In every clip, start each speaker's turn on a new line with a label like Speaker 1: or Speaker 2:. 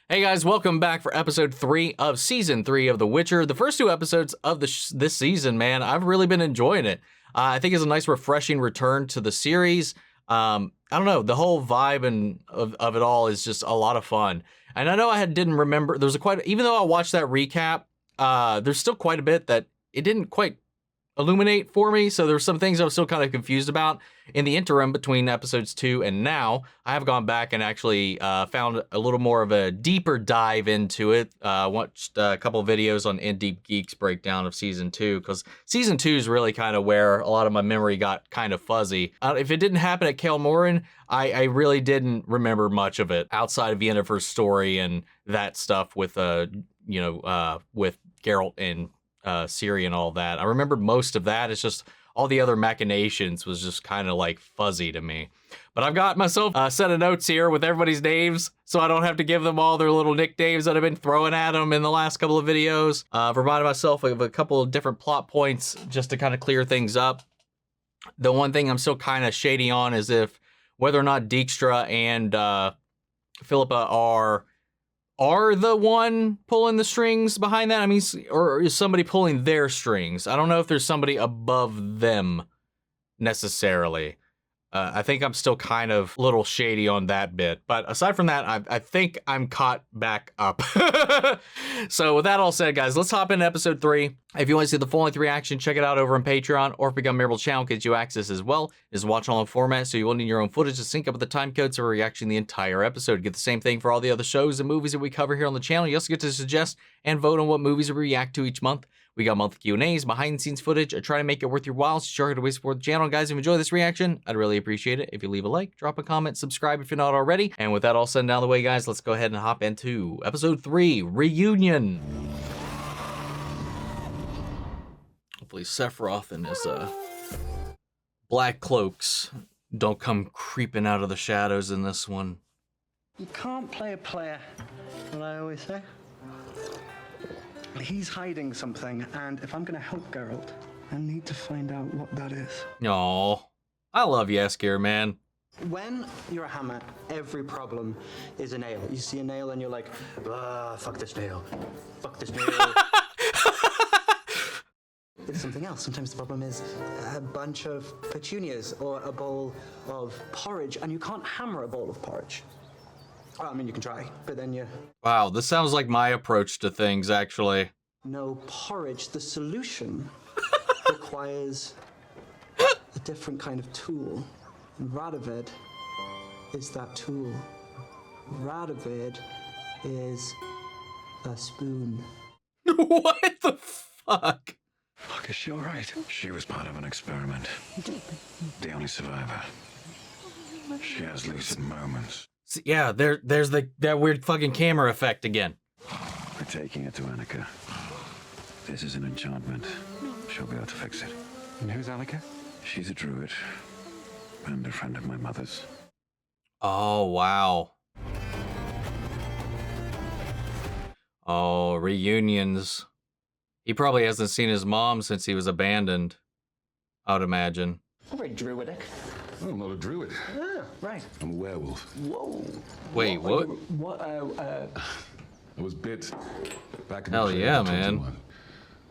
Speaker 1: Hey guys, welcome back for episode 3 of season 3 of The Witcher. The first 2 episodes of this season, man, I've really been enjoying it. I think it's a nice, refreshing return to the series. I don't know, the whole vibe of it all is just a lot of fun. And I know didn't remember, even though I watched that recap, there's still quite a bit that it didn't quite illuminate for me, so there's some things I was still kind of confused about. In the interim between episodes 2 and now, I have gone back and actually found a little more of a deeper dive into it. Watched a couple of videos on In Deep Geek's breakdown of season 2, because season 2 is really kind of where a lot of my memory got kind of fuzzy. If it didn't happen at Kael Morhen, I really didn't remember much of it outside of Yennefer's story and that stuff with with Geralt and Ciri and all that. I remembered most of that. It's just all the other machinations was just kind of like fuzzy to me. But I've got myself a set of notes here with everybody's names, so I don't have to give them all their little nicknames that I've been throwing at them in the last couple of videos. I've reminded myself of a couple of different plot points just to kind of clear things up. The one thing I'm still kind of shady on is whether or not Dikjstra and Philippa are the one pulling the strings behind that? I mean, or is somebody pulling their strings? I don't know if there's somebody above them necessarily. I think I'm still kind of a little shady on that bit. But aside from that, I think I'm caught back up. So with that all said, guys, let's hop into episode 3. If you want to see the full-length reaction, check it out over on Patreon, or if you become a member of the channel, gets you access as well. Is watch all in format, so you will need your own footage to sync up with the time codes for reaction the entire episode. Get the same thing for all the other shows and movies that we cover here on the channel. You also get to suggest and vote on what movies we react to each month. We got monthly Q&As, behind-the-scenes footage. I try to make it worth your while, so sure to way support the channel. Guys, if you enjoy this reaction, I'd really appreciate it if you leave a like, drop a comment, subscribe if you're not already. And with that all said and out of the way, guys, let's go ahead and hop into episode 3, Reunion. Hopefully Sephiroth and his black cloaks don't come creeping out of the shadows in this one.
Speaker 2: You can't play a player, what I always say. He's hiding something, and if I'm gonna help Geralt, I need to find out what that is.
Speaker 1: Aw, I love Jaskier, man.
Speaker 2: When you're a hammer, every problem is a nail. You see a nail and you're like, fuck this nail. Fuck this nail. It's something else. Sometimes the problem is a bunch of petunias or a bowl of porridge, and you can't hammer a bowl of porridge. I mean, you can try, but then you...
Speaker 1: Wow, this sounds like my approach to things, actually.
Speaker 2: No porridge. The solution requires a different kind of tool. And Radovid is that tool. Radovid is a spoon.
Speaker 1: What the fuck?
Speaker 3: Fuck, is she all right? She was part of an experiment. The only survivor. She has lucid moments.
Speaker 1: Yeah, there's that weird fucking camera effect again.
Speaker 3: We're taking it to Annika. This is an enchantment. She'll be able to fix it.
Speaker 4: And who's Annika?
Speaker 3: She's a druid. And a friend of my mother's.
Speaker 1: Oh, wow. Oh, reunions. He probably hasn't seen his mom since he was abandoned, I would imagine.
Speaker 2: I'm very druidic.
Speaker 3: Oh, I'm not a druid.
Speaker 2: Ah, right.
Speaker 3: I'm a werewolf.
Speaker 2: Whoa.
Speaker 1: Wait, what?
Speaker 2: What,
Speaker 3: I was bit back in
Speaker 1: Hell
Speaker 3: the
Speaker 1: yeah,
Speaker 3: 21.
Speaker 1: man.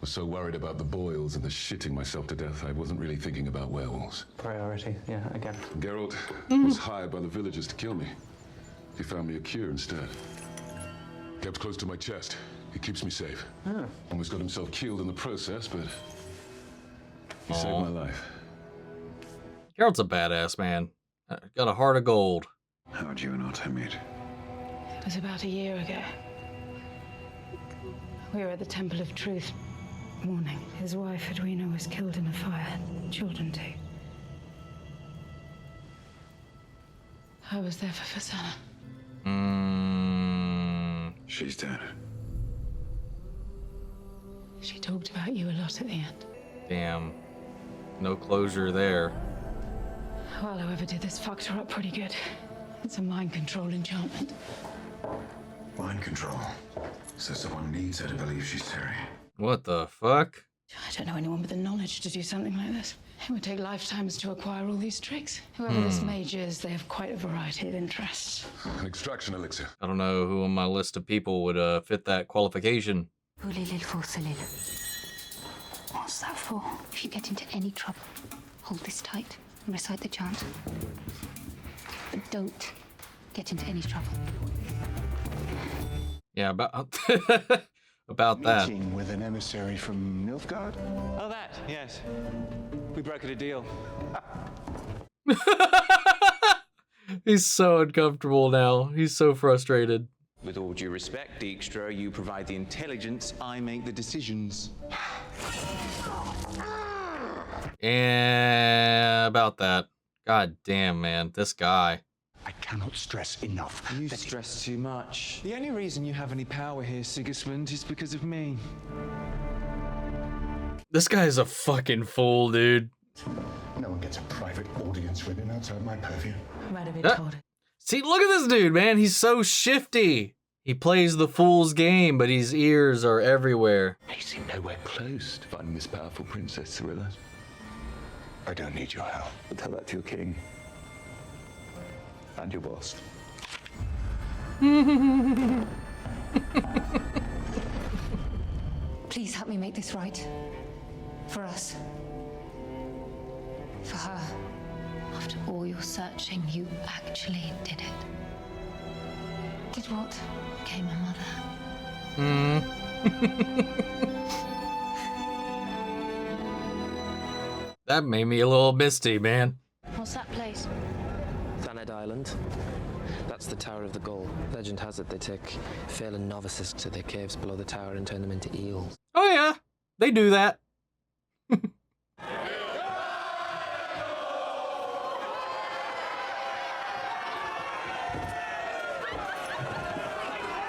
Speaker 3: Was so worried about the boils and the shitting myself to death, I wasn't really thinking about werewolves.
Speaker 2: Priority, yeah, again.
Speaker 3: Geralt was hired by the villagers to kill me. He found me a cure instead. Kept close to my chest. He keeps me safe. Almost got himself killed in the process, but he saved my life.
Speaker 1: Geralt's a badass, man. Got a heart of gold.
Speaker 3: How'd you and Otto meet?
Speaker 5: It was about a year ago. We were at the Temple of Truth. Morning. His wife, Edwina, was killed in a fire. Children too. I was there for Fasana.
Speaker 3: She's dead.
Speaker 5: She talked about you a lot at the end.
Speaker 1: Damn. No closure there.
Speaker 5: Well, whoever did this fucked her up pretty good. It's a mind control enchantment.
Speaker 3: Mind control. So someone needs her to believe she's Ciri.
Speaker 1: What the fuck?
Speaker 5: I don't know anyone with the knowledge to do something like this. It would take lifetimes to acquire all these tricks. Whoever this mage is, they have quite a variety of interests.
Speaker 3: An extraction elixir.
Speaker 1: I don't know who on my list of people would fit that qualification.
Speaker 4: What's that for? If you get into any trouble, hold this tight and recite the chant. But don't get into any trouble.
Speaker 1: Yeah, about about that.
Speaker 6: Meeting with an emissary from Nilfgaard?
Speaker 7: Oh, that, yes. We brokered a deal.
Speaker 1: He's so uncomfortable now. He's so frustrated.
Speaker 7: With all due respect, Dijkstra, you provide the intelligence, I make the decisions.
Speaker 1: And about that. God damn, man. This guy.
Speaker 6: I cannot stress enough.
Speaker 7: You stress too much. The only reason you have any power here, Sigismund, is because of me.
Speaker 1: This guy is a fucking fool, dude.
Speaker 6: No one gets a private audience with him outside my purview.
Speaker 1: See, look at this dude, man. He's so shifty. He plays the fool's game, but his ears are everywhere.
Speaker 3: I seem nowhere close to finding this powerful princess, Cirilla.
Speaker 6: I don't need your help.
Speaker 3: But tell that to your king. And your boss.
Speaker 4: Please help me make this right. For us. For her. After all your searching, you actually did it. Did what? Became a mother.
Speaker 1: That made me a little misty, man.
Speaker 4: What's that place?
Speaker 8: Thaned Island. That's the Tower of the Gull. Legend has it they take failing novices to the caves below the tower and turn them into eels.
Speaker 1: Oh yeah, they do that.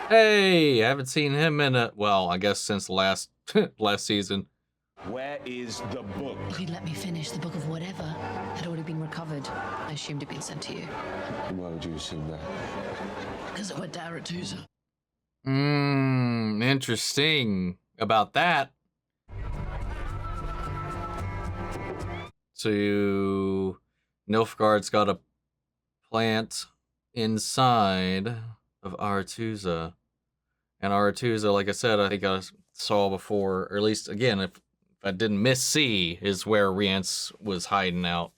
Speaker 1: Hey, I haven't seen him in well, I guess since last season.
Speaker 6: Where is the book?
Speaker 9: If you'd let me finish, the Book of Whatever had already been recovered. I assumed it'd been sent to you.
Speaker 3: Why would you assume that?
Speaker 9: Because it went to Aretusa.
Speaker 1: Interesting about that. So Nilfgaard's got a plant inside of Aretusa. And Aretusa, like I said, I think I saw before, or at least again, if I didn't miss-see, is where Rience was hiding out.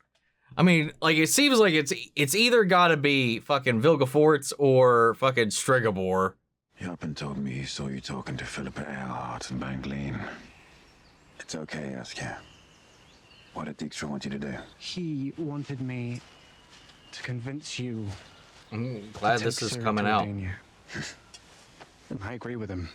Speaker 1: I mean, like, it seems like it's either gotta be fucking Vilgefortz or fucking Stregobor.
Speaker 6: Japan told me he saw you talking to Philippa and Bangleen. It's okay, Jaskier. What did Dijkstra want you to do?
Speaker 2: He wanted me to convince you.
Speaker 1: I'm glad this is coming out.
Speaker 2: And I agree with him.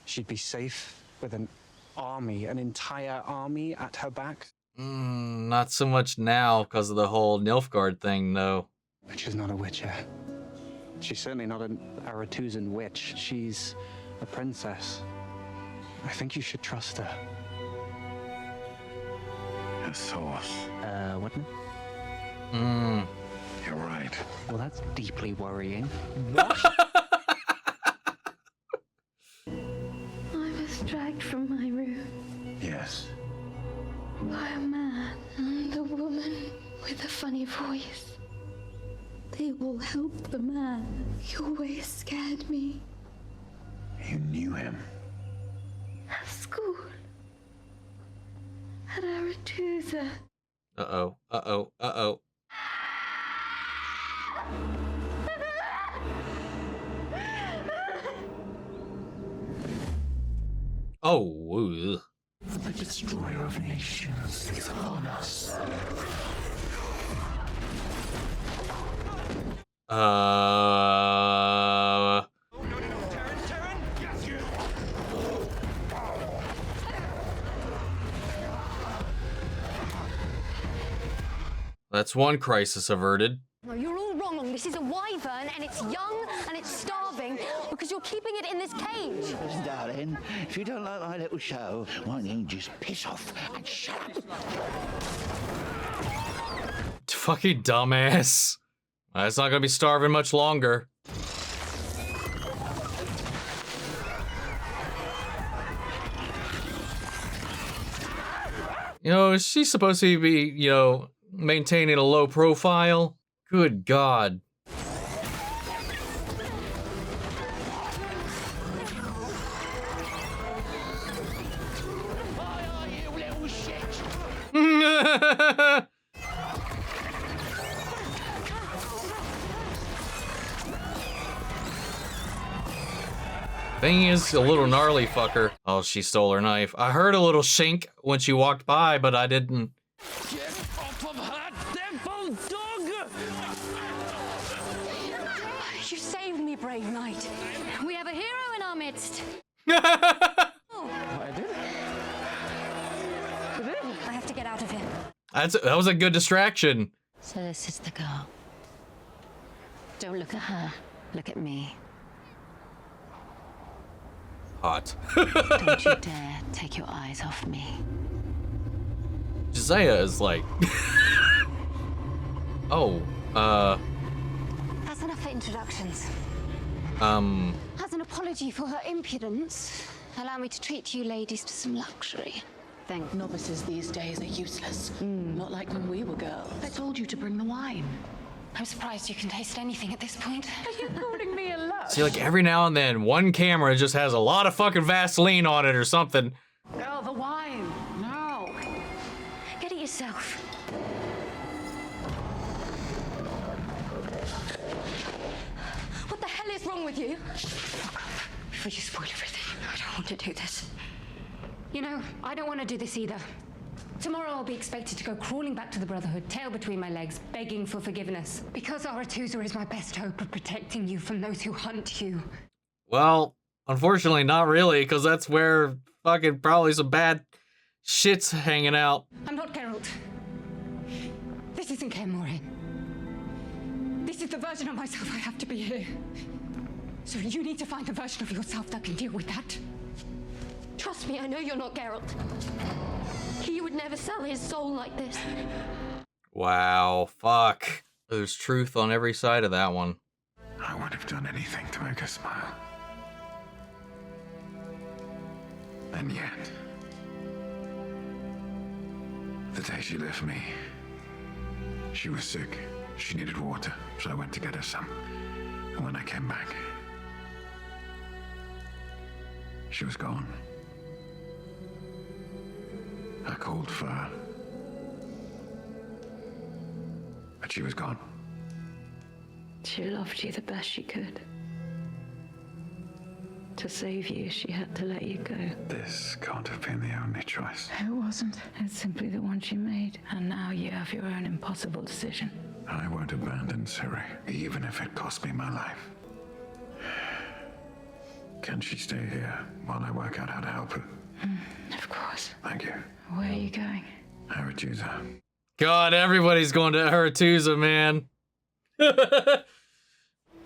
Speaker 2: She'd be safe with an army, an entire army at her back.
Speaker 1: Not so much now because of the whole Nilfgaard thing, though.
Speaker 2: But she's not a witch yet. She's certainly not an Aretusan witch. She's a princess. I think you should trust her.
Speaker 6: A source.
Speaker 2: What?
Speaker 6: You're right.
Speaker 2: Well, that's deeply worrying.
Speaker 4: I was dragged from my room
Speaker 6: Yes.
Speaker 4: by a man and a woman with a funny voice. They all helped the man. He always scared me.
Speaker 6: You knew him.
Speaker 4: At school. At Aretusa.
Speaker 1: Uh-oh, uh-oh, uh-oh. Oh, ugh.
Speaker 6: The destroyer of nations is upon us.
Speaker 1: That's one crisis averted.
Speaker 4: No, you're all wrong. This is a wyvern, and it's young, and it's starving, because you're keeping it in this cage.
Speaker 10: Darling, if you don't like my little show, why don't you just piss off and shut up?
Speaker 1: Fucking dumbass. It's not gonna be starving much longer. You know, is she supposed to be, you know, maintaining a low profile? Good God. Thing is, a little gnarly fucker. Oh, she stole her knife. I heard a little shink when she walked by, but I didn't.
Speaker 11: Get off of her, devil dog!
Speaker 4: You saved me, brave knight. We have a hero in our midst.
Speaker 7: What I did?
Speaker 4: I have to get out of here.
Speaker 1: That was a good distraction.
Speaker 9: So this is the girl. Don't look at her. Look at me.
Speaker 1: Hot.
Speaker 9: Don't you dare take your eyes off me.
Speaker 1: Tissaia is like... oh,
Speaker 4: That's enough for introductions.
Speaker 12: As an apology for her impudence, allow me to treat you ladies to some luxury.
Speaker 9: Thank
Speaker 13: Novices these days are useless. Not like when we were girls. I told you to bring the wine.
Speaker 12: I'm surprised you can taste anything at this point.
Speaker 13: Are you calling me a lush?
Speaker 1: see, like, every now and then, one camera just has a lot of fucking Vaseline on it or something.
Speaker 13: Oh, the wine. No.
Speaker 12: Get it yourself. What the hell is wrong with you? Before you spoil everything, I don't want to do this. You know, I don't want to do this either. Tomorrow I'll be expected to go crawling back to the Brotherhood, tail between my legs, begging for forgiveness. Because Aretusa is my best hope of protecting you from those who hunt you.
Speaker 1: Well, unfortunately, not really, because that's where fucking probably some bad shit's hanging out.
Speaker 12: I'm not Geralt. This isn't Kaer Morhen. This is the version of myself I have to be here. So you need to find a version of yourself that can deal with that.
Speaker 4: Trust me, I know you're not Geralt. He would never sell his soul like this.
Speaker 1: Wow, fuck. There's truth on every side of that one.
Speaker 6: I would have done anything to make her smile. And yet, the day she left me, she was sick. She needed water, so I went to get her some. And when I came back, she was gone. I called for her, but she was gone.
Speaker 5: She loved you the best she could. To save you, she had to let you go.
Speaker 6: This can't have been the only choice.
Speaker 5: It wasn't. It's simply the one she made. And now you have your own impossible decision.
Speaker 6: I won't abandon Ciri, even if it costs me my life. Can she stay here while I work out how to help her?
Speaker 5: Of course.
Speaker 6: Thank you.
Speaker 5: Where are you going?
Speaker 6: Aretusa.
Speaker 1: God, everybody's going to Aretusa, man.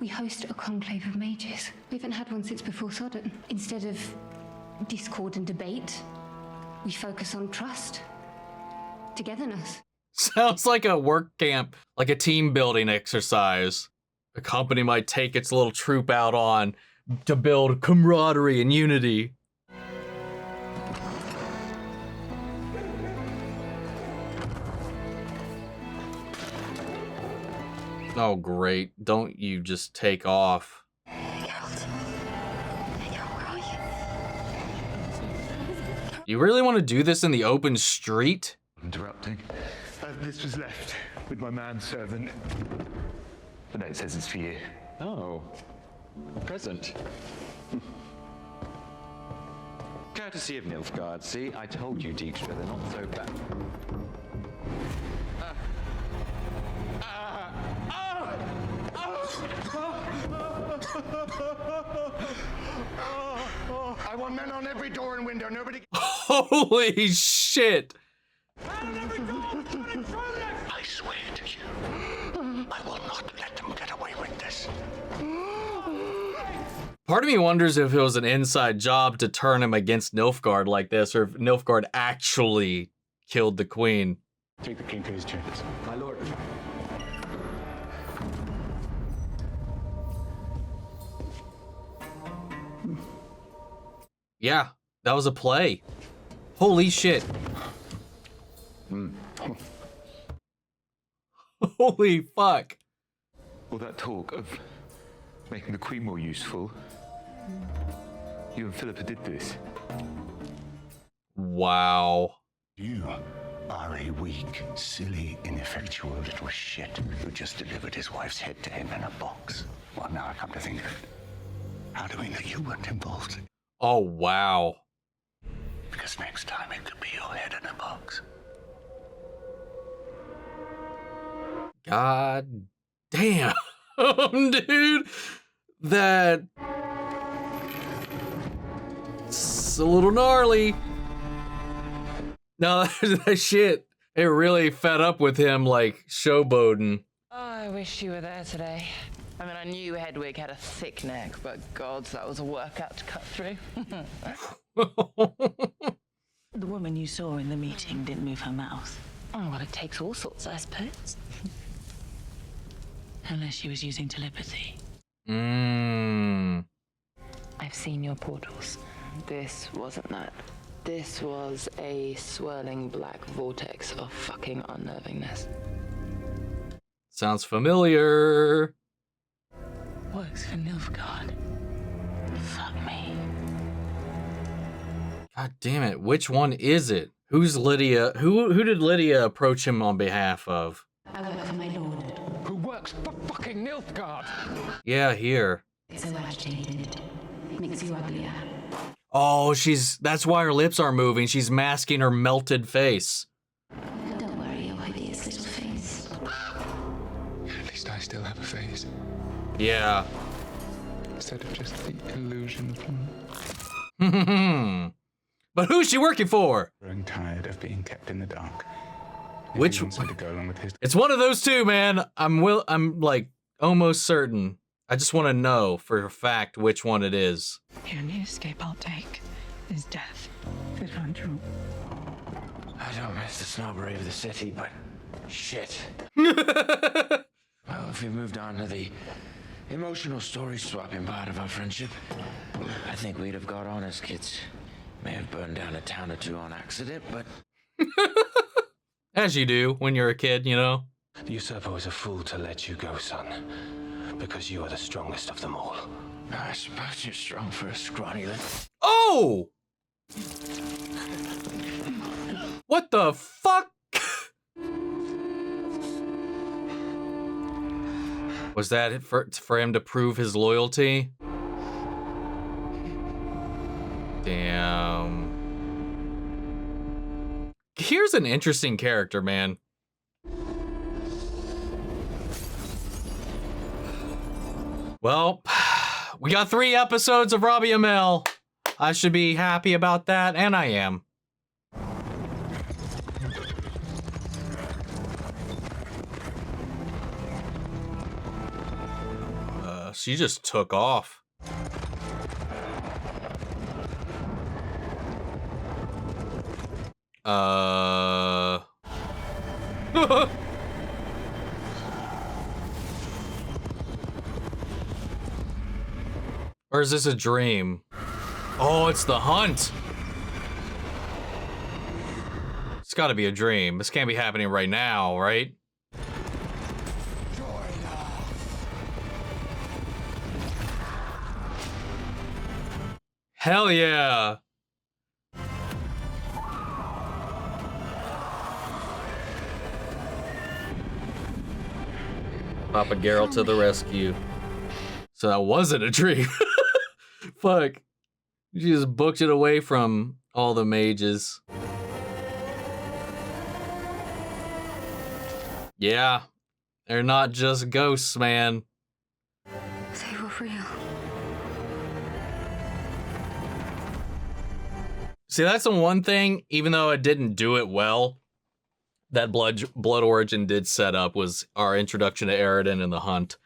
Speaker 12: We host a conclave of mages. We haven't had one since before Sodden. Instead of discord and debate, we focus on trust, togetherness.
Speaker 1: Sounds like a work camp, like a team building exercise. A company might take its little troop out on to build camaraderie and unity. Oh, great. Don't you just take off. You really want to do this in the open street?
Speaker 14: Interrupting. This was left with my manservant. The note says it's for you.
Speaker 7: Oh, a present. Courtesy of Nilfgaard. See, I told you, Dikjstra, they're not so bad.
Speaker 14: I want men on every door and window. Nobody.
Speaker 1: Holy shit!
Speaker 14: I swear to you, I will not let them get away with this.
Speaker 1: Part of me wonders if it was an inside job to turn him against Nilfgaard like this, or if Nilfgaard actually killed the queen.
Speaker 14: Take the king to his chambers.
Speaker 7: My lord.
Speaker 1: Yeah, that was a play. Holy shit. Holy fuck.
Speaker 14: All that talk of making the Queen more useful. You and Philippa did this.
Speaker 1: Wow.
Speaker 10: You are a weak, silly, ineffectual little shit who just delivered his wife's head to him in a box. Well, now I come to think of it. How do we know you weren't involved?
Speaker 1: Oh, wow.
Speaker 10: Because next time it could be your head in a box.
Speaker 1: God damn, dude. That's a little gnarly. No, that shit, it really fed up with him, like, showboating.
Speaker 13: Oh, I wish you were there today. I mean, I knew Hedwig had a thick neck, but God, that was a workout to cut through.
Speaker 15: The woman you saw in the meeting didn't move her mouth.
Speaker 13: Oh, well, it takes all sorts, I suppose.
Speaker 15: Unless she was using telepathy.
Speaker 13: I've seen your portals. This wasn't that. This was a swirling black vortex of fucking unnervingness.
Speaker 1: Sounds familiar.
Speaker 15: Works for Nilfgaard. Fuck me.
Speaker 1: God damn it, which one is it? Who's Lydia? Who did Lydia approach him on behalf of?
Speaker 15: I work for my lord.
Speaker 11: Who works for fucking Nilfgaard?
Speaker 1: Yeah, here.
Speaker 15: It's so agitated. It makes you uglier.
Speaker 1: Oh, that's why her lips aren't moving. She's masking her melted face.
Speaker 15: Don't worry, your hideous little face.
Speaker 14: At least I still have a face.
Speaker 1: Yeah.
Speaker 14: Instead of just the illusion of
Speaker 1: one. But who's she working for?
Speaker 6: Growing tired of being kept in the dark.
Speaker 1: Which?
Speaker 6: To go along with his...
Speaker 1: It's one of those two, man. I'm like almost certain. I just want to know for a fact which one it is.
Speaker 5: The only escape I'll take is death. If I'm true.
Speaker 16: I don't miss the snobbery of the city, but shit. Well, if we moved on to the emotional story swapping part of our friendship, I think we'd have got on as kids. May have burned down a town or two on accident, but...
Speaker 1: As you do when you're a kid, you know?
Speaker 16: The usurper was a fool to let you go, son. Because you are the strongest of them all. I suppose you're strong for a scrawny little...
Speaker 1: Oh! What the fuck? Was that it for him to prove his loyalty? Damn. Here's an interesting character, man. Well, we got 3 episodes of Robbie Amell. I should be happy about that, and I am. She just took off. Or is this a dream? Oh, it's the hunt. It's gotta be a dream. This can't be happening right now, right? Hell yeah. Papa Geralt to the rescue. So that wasn't a dream. Fuck. She just booked it away from all the mages. Yeah. They're not just ghosts, man.
Speaker 4: They were real.
Speaker 1: See, that's the one thing, even though it didn't do it well, that Blood Origin did set up was our introduction to Eridan and the Hunt,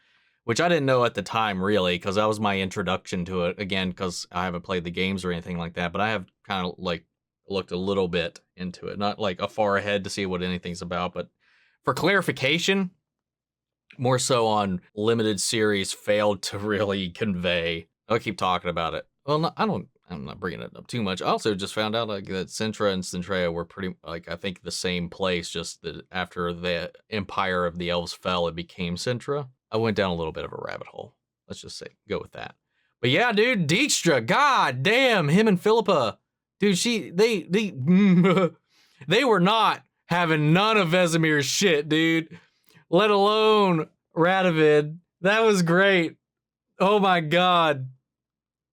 Speaker 1: which I didn't know at the time, really, because that was my introduction to it, again, because I haven't played the games or anything like that, but I have kind of, like, looked a little bit into it. Not, like, a far ahead to see what anything's about, but for clarification, more so on limited series failed to really convey. I'll keep talking about it. Well, no, I I'm not bringing it up too much. I also just found out like that Cintra and Cintra were pretty like I think the same place. Just that after the empire of the elves fell, it became Cintra. I went down a little bit of a rabbit hole. Let's just say go with that. But yeah, dude, Dikjstra, god damn, him and Philippa, dude, they were not having none of Vizimir's shit, dude. Let alone Radovid. That was great. Oh my god.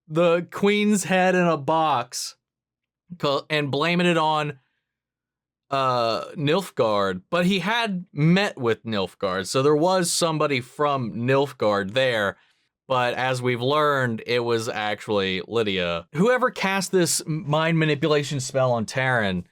Speaker 1: The queen's head in a box and blaming it on Nilfgaard, but he had met with Nilfgaard, so there was somebody from Nilfgaard there, but as we've learned, it was actually Lydia. Whoever cast this mind manipulation spell on Taryn,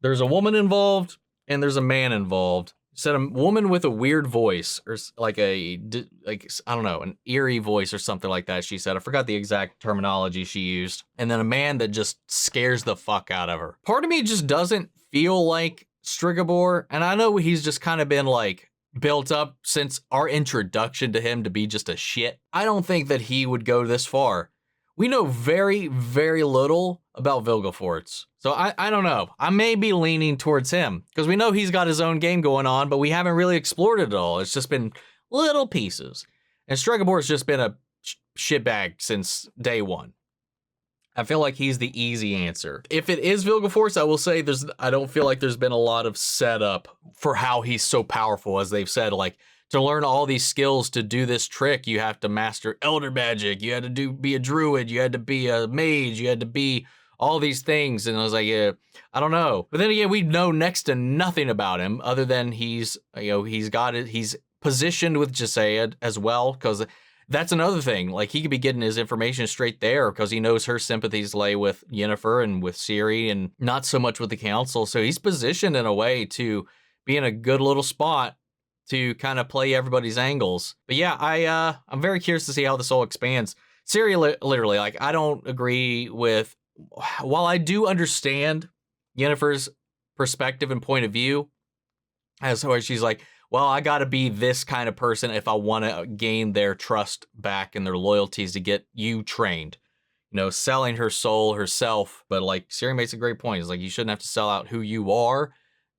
Speaker 1: there's a woman involved and there's a man involved. Said a woman with a weird voice, or like I don't know, an eerie voice or something like that. She said, I forgot the exact terminology she used. And then a man that just scares the fuck out of her. Part of me just doesn't feel like Stregobor, and I know he's just kind of been like built up since our introduction to him to be just a shit. I don't think that he would go this far. We know very, very little about Vilgefortz. So I don't know. I may be leaning towards him because we know he's got his own game going on, but we haven't really explored it all. It's just been little pieces. And Stregobor's just been a shitbag since day one. I feel like he's the easy answer. If it is Vilgefortz, I will say I don't feel like there's been a lot of setup for how he's so powerful, as they've said, like, to learn all these skills to do this trick, you have to master elder magic. You had to be a druid. You had to be a mage. You had to be all these things. And I was like, yeah, I don't know. But then again, we know next to nothing about him other than he's positioned with Tissaia as well. Cause that's another thing. Like he could be getting his information straight there because he knows her sympathies lay with Yennefer and with Ciri and not so much with the council. So he's positioned in a way to be in a good little spot to kind of play everybody's angles. But yeah, I'm very curious to see how this all expands. Ciri, literally, like, I don't agree with, while I do understand Yennefer's perspective and point of view, as far as she's like, well, I gotta be this kind of person if I want to gain their trust back and their loyalties to get you trained. You know, selling her soul herself. But like, Ciri makes a great point. It's like, you shouldn't have to sell out who you are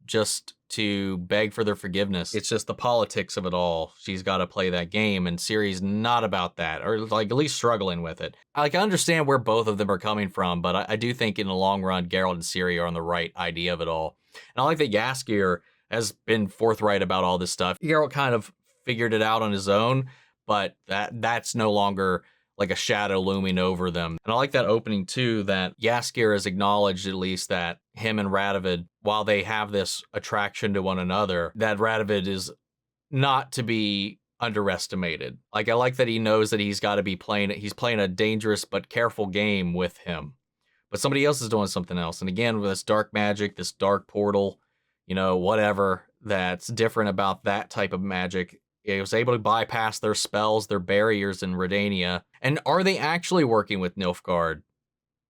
Speaker 1: just to beg for their forgiveness. It's just the politics of it all. She's got to play that game, and Ciri's not about that, or like at least struggling with it. Like, I understand where both of them are coming from, but I do think in the long run, Geralt and Ciri are on the right idea of it all. And I like that Jaskier has been forthright about all this stuff. Geralt kind of figured it out on his own, but that's no longer like a shadow looming over them. And I like that opening too, that Jaskier has acknowledged at least that him and Radovid, while they have this attraction to one another, that Radovid is not to be underestimated. Like, I like that he knows that he's playing a dangerous but careful game with him. But somebody else is doing something else. And again, with this dark magic, this dark portal, you know, whatever that's different about that type of magic, he was able to bypass their spells, their barriers in Redania. And are they actually working with Nilfgaard,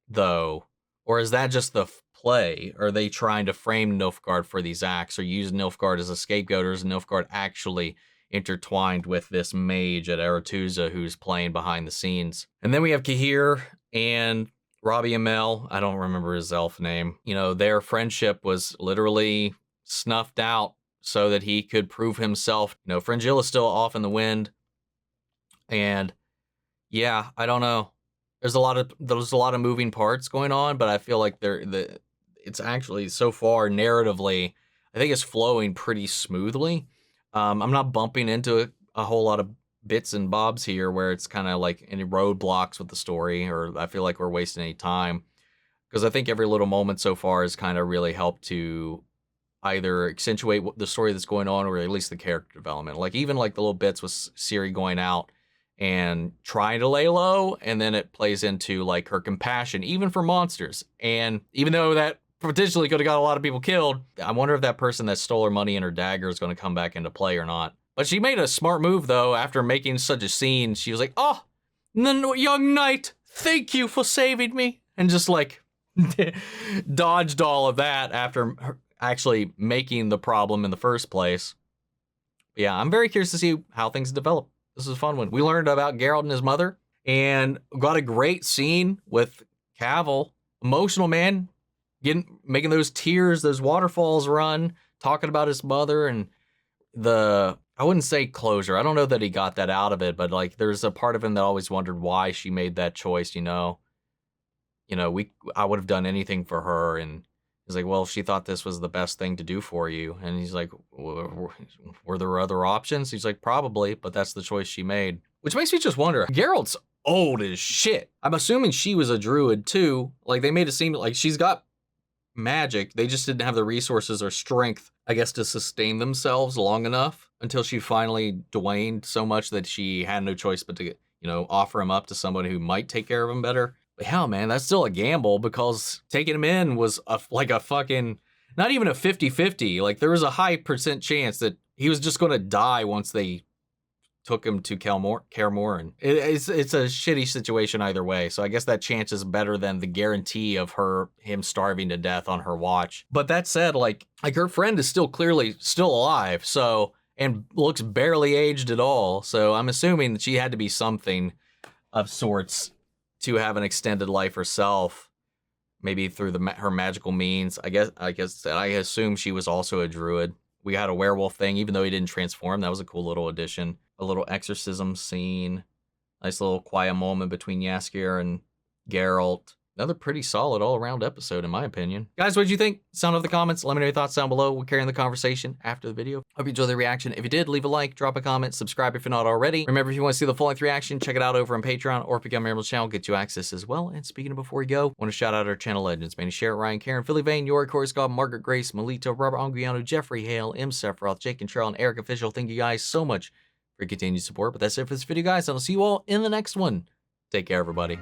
Speaker 1: though? Or is that just the play? Are they trying to frame Nilfgaard for these acts, or use Nilfgaard as a scapegoat, or is Nilfgaard actually intertwined with this mage at Aretuza who's playing behind the scenes? And then we have Cahir and Robbie Amell. I don't remember his elf name. You know, their friendship was literally snuffed out so that he could prove himself. You know, Fringilla's still off in the wind. And yeah, I don't know. There's a lot of moving parts going on, but I feel like it's actually so far narratively, I think it's flowing pretty smoothly. I'm not bumping into a whole lot of bits and bobs here where it's kind of like any roadblocks with the story, or I feel like we're wasting any time, because I think every little moment so far has kind of really helped to either accentuate the story that's going on, or at least the character development. Like even like the little bits with Ciri going out and trying to lay low, and then it plays into like her compassion, even for monsters. And even though that potentially could have got a lot of people killed, I wonder if that person that stole her money and her dagger is going to come back into play or not. But she made a smart move, though. After making such a scene, she was like, oh, young knight, thank you for saving me. And just like dodged all of that after actually making the problem in the first place. But yeah, I'm very curious to see how things develop. This is a fun one. We learned about Geralt and his mother, and got a great scene with Cavill, emotional man, making those tears, those waterfalls run, talking about his mother, and I wouldn't say closure. I don't know that he got that out of it, but like there's a part of him that always wondered why she made that choice, I would have done anything for her. And he's like, well, she thought this was the best thing to do for you. And he's like, were there other options? He's like, probably, but that's the choice she made. Which makes me just wonder, Geralt's old as shit. I'm assuming she was a druid too. Like they made it seem like she's got magic. They just didn't have the resources or strength, I guess, to sustain themselves long enough until she finally waned so much that she had no choice but to, offer him up to somebody who might take care of him better. But hell, man, that's still a gamble because taking him in was like a fucking, not even a 50-50. Like there was a high % chance that he was just going to die once they took him to Kaer Morhen. It's a shitty situation either way. So I guess that chance is better than the guarantee of him starving to death on her watch. But that said, like her friend is still alive. So, and looks barely aged at all. So I'm assuming that she had to be something of sorts to have an extended life herself. Maybe through her magical means. I assume she was also a druid. We had a werewolf thing, even though he didn't transform. That was a cool little addition. A little exorcism scene. Nice little quiet moment between Jaskier and Geralt. Another pretty solid all-around episode, in my opinion. Guys, what did you think? Sound off the comments. Let me know your thoughts down below. We'll carry on the conversation after the video. Hope you enjoyed the reaction. If you did, leave a like, drop a comment, subscribe if you're not already. Remember, if you want to see the full-length reaction, check it out over on Patreon or become a member of the channel, get you access as well. And speaking of before we go, I want to shout out our channel legends. Manny, Sharon, Ryan, Karen, Philly Vane, Yori, Corey Scott, Margaret Grace, Melito, Robert Anguiano, Jeffrey Hale, M. Sephiroth, Jake and Cheryl, and Eric Official. Thank you guys so much for your continued support. But that's it for this video, guys. I'll see you all in the next one. Take care, everybody.